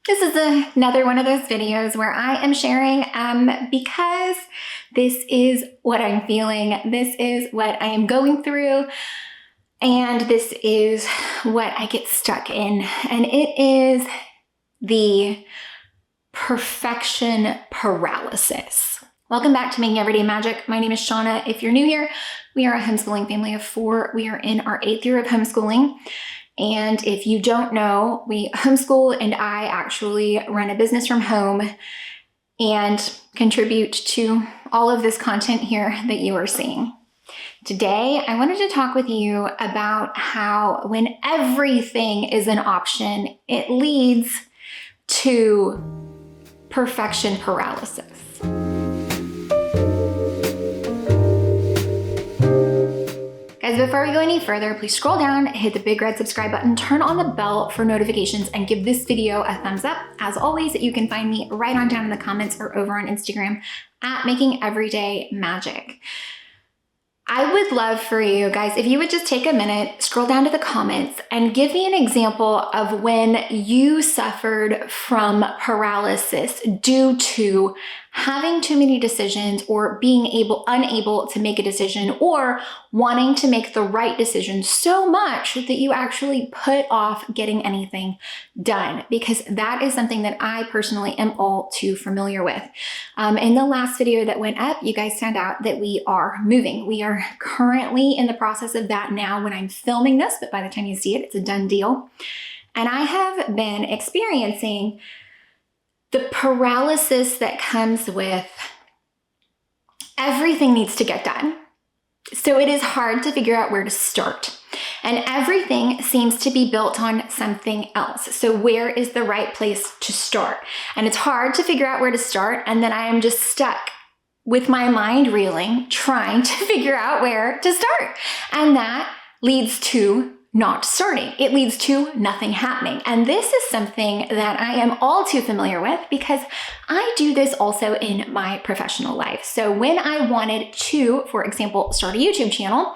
This is another one of those videos where I am sharing because this is what I'm feeling, this is what I am going through, and this is what I get stuck in, and it is the perfection paralysis. Welcome back to Making Everyday Magic. My name is Shauna. If you're new here, we are a homeschooling family of 4. We are in our 8th year of homeschooling. And if you don't know, we homeschool, and I actually run a business from home and contribute to all of this content here that you are seeing. Today, I wanted to talk with you about how when everything is an option, it leads to perfection paralysis. Guys, before we go any further, please scroll down, hit the big red subscribe button, turn on the bell for notifications, and give this video a thumbs up. As always, you can find me right on down in the comments or over on Instagram at Making Everyday Magic. I would love for you guys, if you would just take a minute, scroll down to the comments, and give me an example of when you suffered from paralysis due to having too many decisions, or being unable to make a decision, or wanting to make the right decision so much that you actually put off getting anything done, because that is something that I personally am all too familiar with. In the last video that went up, you guys found out that we are moving. We are currently in the process of that now when I'm filming this, but by the time you see it, it's a done deal. And I have been experiencing the paralysis that comes with everything needs to get done. So it is hard to figure out where to start. And everything seems to be built on something else. So where is the right place to start? And it's hard to figure out where to start. And then I am just stuck with my mind reeling, trying to figure out where to start. And that leads to not starting. It leads to nothing happening. And this is something that I am all too familiar with because I do this also in my professional life. So when I wanted to, for example, start a YouTube channel,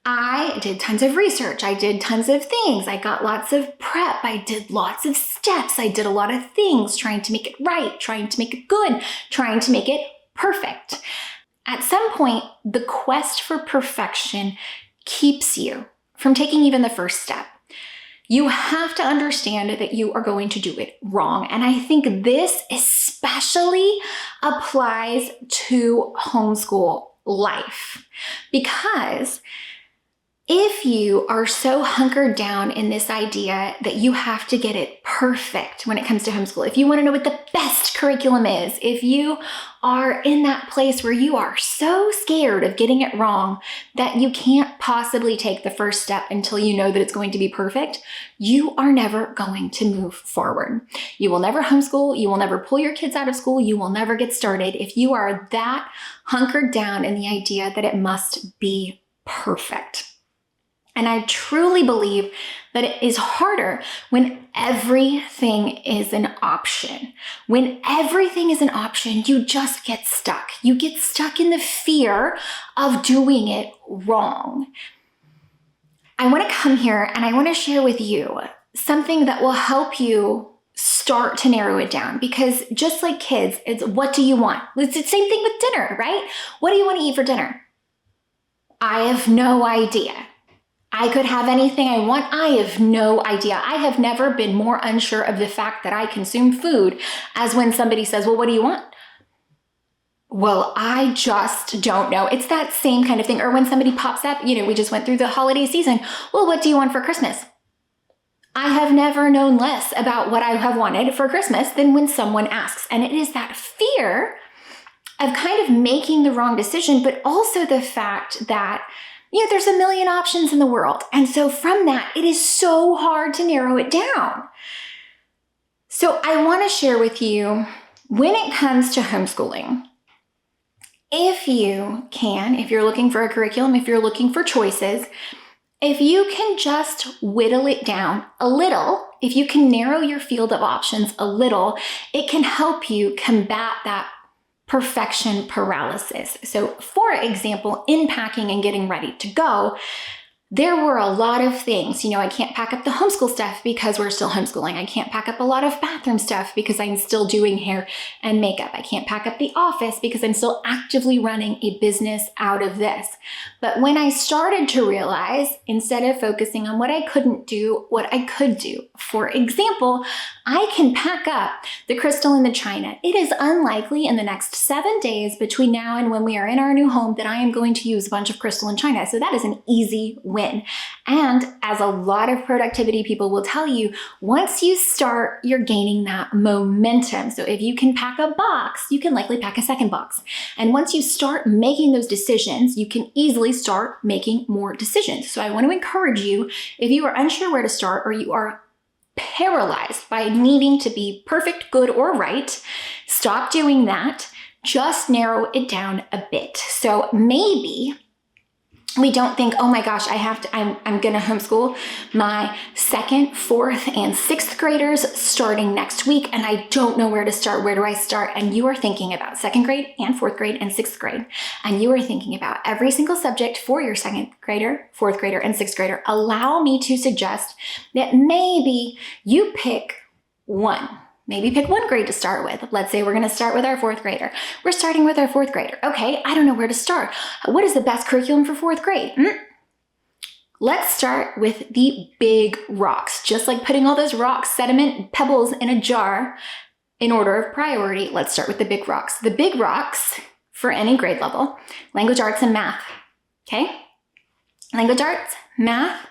I did tons of research. I did tons of things. I got lots of prep. I did lots of steps. I did a lot of things trying to make it right, trying to make it good, trying to make it perfect. At some point, the quest for perfection keeps you from taking even the first step. You have to understand that you are going to do it wrong. And I think this especially applies to homeschool life, because if you are so hunkered down in this idea that you have to get it perfect when it comes to homeschool, if you want to know what the best curriculum is, if you are in that place where you are so scared of getting it wrong that you can't possibly take the first step until you know that it's going to be perfect, you are never going to move forward. You will never homeschool. You will never pull your kids out of school. You will never get started if you are that hunkered down in the idea that it must be perfect. And I truly believe that it is harder when everything is an option. When everything is an option, you just get stuck. You get stuck in the fear of doing it wrong. I want to come here and I want to share with you something that will help you start to narrow it down, because just like kids, it's what do you want? It's the same thing with dinner, right? What do you want to eat for dinner? I have no idea. I could have anything I want. I have no idea. I have never been more unsure of the fact that I consume food as when somebody says, well, what do you want? Well, I just don't know. It's that same kind of thing. Or when somebody pops up, we just went through the holiday season. Well, what do you want for Christmas? I have never known less about what I have wanted for Christmas than when someone asks. And it is that fear of kind of making the wrong decision, but also the fact that there's a million options in the world. And so from that, it is so hard to narrow it down. So I want to share with you, when it comes to homeschooling, if you can, if you're looking for a curriculum, if you're looking for choices, if you can just whittle it down a little, if you can narrow your field of options a little, it can help you combat that perfection paralysis. So for example, in packing and getting ready to go, there were a lot of things. I can't pack up the homeschool stuff because we're still homeschooling. I can't pack up a lot of bathroom stuff because I'm still doing hair and makeup. I can't pack up the office because I'm still actively running a business out of this. But when I started to realize, instead of focusing on what I couldn't do, what I could do. For example, I can pack up the crystal and the china. It is unlikely in the next 7 days between now and when we are in our new home that I am going to use a bunch of crystal and china. So that is an easy win. And as a lot of productivity people will tell you, once you start, you're gaining that momentum. So if you can pack a box, you can likely pack a second box. And once you start making those decisions, you can easily start making more decisions. So I want to encourage you, if you are unsure where to start or you are paralyzed by needing to be perfect, good, or right, stop doing that. Just narrow it down a bit. So maybe we don't think, oh my gosh, I'm going to homeschool my 2nd, 4th, and 6th graders starting next week, and I don't know where to start. Where do I start? And you are thinking about 2nd grade and 4th grade and 6th grade, and you are thinking about every single subject for your 2nd grader, 4th grader, and 6th grader. Allow me to suggest that maybe you pick one. Maybe pick one grade to start with. Let's say we're going to start with our 4th grader. We're starting with our 4th grader. Okay, I don't know where to start. What is the best curriculum for 4th grade? Let's start with the big rocks. Just like putting all those rocks, sediment, pebbles in a jar in order of priority, let's start with the big rocks. The big rocks for any grade level: language arts and math. Okay? Language arts, math,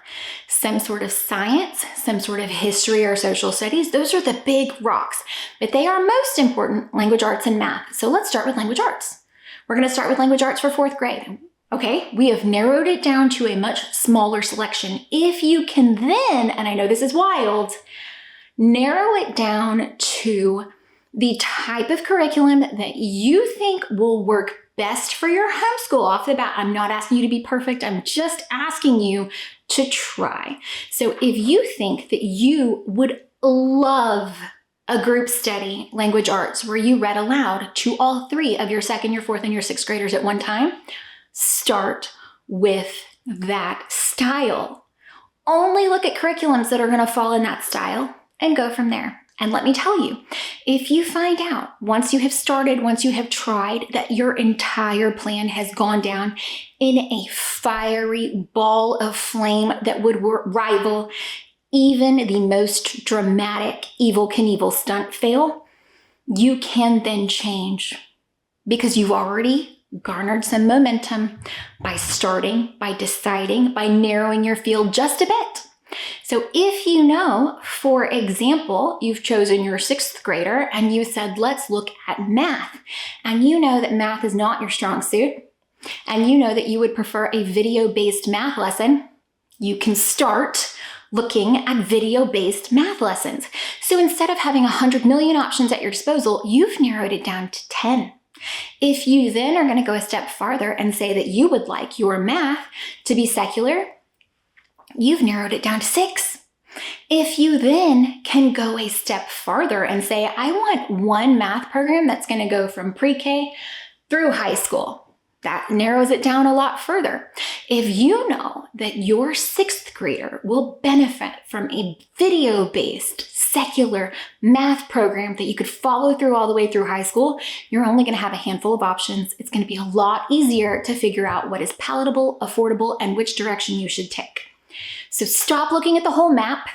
some sort of science, some sort of history or social studies. Those are the big rocks, but they are most important, language arts and math. So let's start with language arts. We're going to start with language arts for 4th grade. Okay, we have narrowed it down to a much smaller selection. If you can then, and I know this is wild, narrow it down to the type of curriculum that you think will work best for your homeschool off the bat. I'm not asking you to be perfect. I'm just asking you to try. So if you think that you would love a group study, language arts, where you read aloud to all 3 of your 2nd, your 4th, and your 6th graders at one time, start with that style. Only look at curriculums that are going to fall in that style and go from there. And let me tell you, if you find out once you have started, once you have tried, that your entire plan has gone down in a fiery ball of flame that would rival even the most dramatic Evel Knievel stunt fail, you can then change, because you've already garnered some momentum by starting, by deciding, by narrowing your field just a bit. So if you know, for example, you've chosen your 6th grader and you said, let's look at math, and you know that math is not your strong suit, and you know that you would prefer a video-based math lesson, you can start looking at video-based math lessons. So instead of having 100 million options at your disposal, you've narrowed it down to 10. If you then are going to go a step farther and say that you would like your math to be secular, you've narrowed it down to 6. If you then can go a step farther and say, I want one math program that's going to go from pre-K through high school, that narrows it down a lot further. If you know that your 6th grader will benefit from a video-based secular math program that you could follow through all the way through high school, you're only going to have a handful of options. It's going to be a lot easier to figure out what is palatable, affordable, and which direction you should take. So stop looking at the whole map.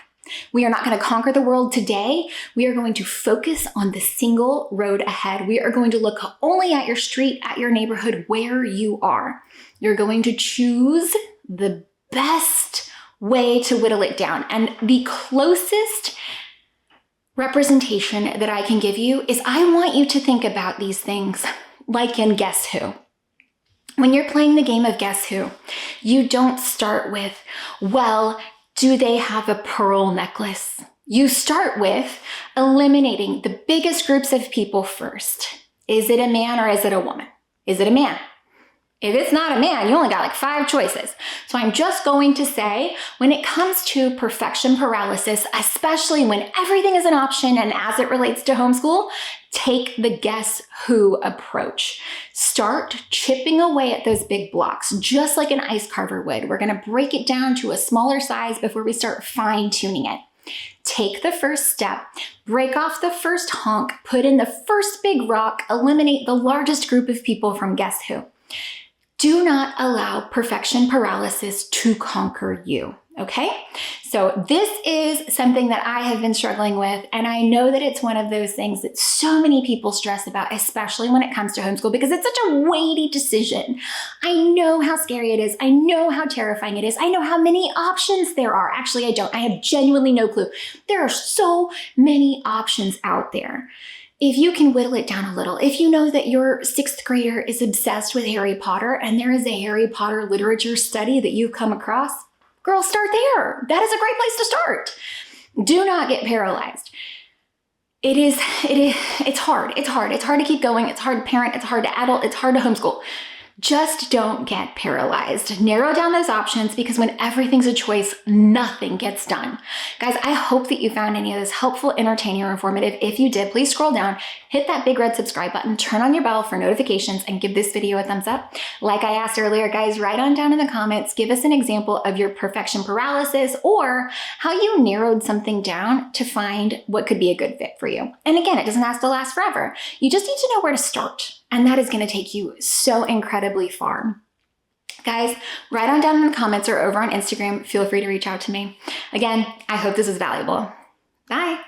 We are not going to conquer the world today. We are going to focus on the single road ahead. We are going to look only at your street, at your neighborhood, where you are. You're going to choose the best way to whittle it down. And the closest representation that I can give you is I want you to think about these things like in Guess Who. When you're playing the game of Guess Who, you don't start with, well, do they have a pearl necklace? You start with eliminating the biggest groups of people first. Is it a man or is it a woman? Is it a man? If it's not a man, you only got like 5 choices. So I'm just going to say, when it comes to perfection paralysis, especially when everything is an option and as it relates to homeschool, take the guess who approach. Start chipping away at those big blocks, just like an ice carver would. We're gonna break it down to a smaller size before we start fine tuning it. Take the first step, break off the first honk, put in the first big rock, eliminate the largest group of people from guess who. Do not allow perfection paralysis to conquer you, okay? So this is something that I have been struggling with, and I know that it's one of those things that so many people stress about, especially when it comes to homeschool, because it's such a weighty decision. I know how scary it is. I know how terrifying it is. I know how many options there are. Actually, I don't. I have genuinely no clue. There are so many options out there. If you can whittle it down a little, if you know that your 6th grader is obsessed with Harry Potter and there is a Harry Potter literature study that you've come across, girl, start there. That is a great place to start. Do not get paralyzed. It's hard. It's hard. It's hard to keep going. It's hard to parent. It's hard to adult. It's hard to homeschool. Just don't get paralyzed. Narrow down those options, because when everything's a choice, nothing gets done. Guys, I hope that you found any of this helpful, entertaining, or informative. If you did, please scroll down, hit that big red subscribe button, turn on your bell for notifications, and give this video a thumbs up. Like I asked earlier, guys, write on down in the comments, give us an example of your perfection paralysis or how you narrowed something down to find what could be a good fit for you. And again, it doesn't have to last forever. You just need to know where to start. And that is going to take you so incredibly far. Guys, write on down in the comments or over on Instagram. Feel free to reach out to me. Again, I hope this is valuable. Bye.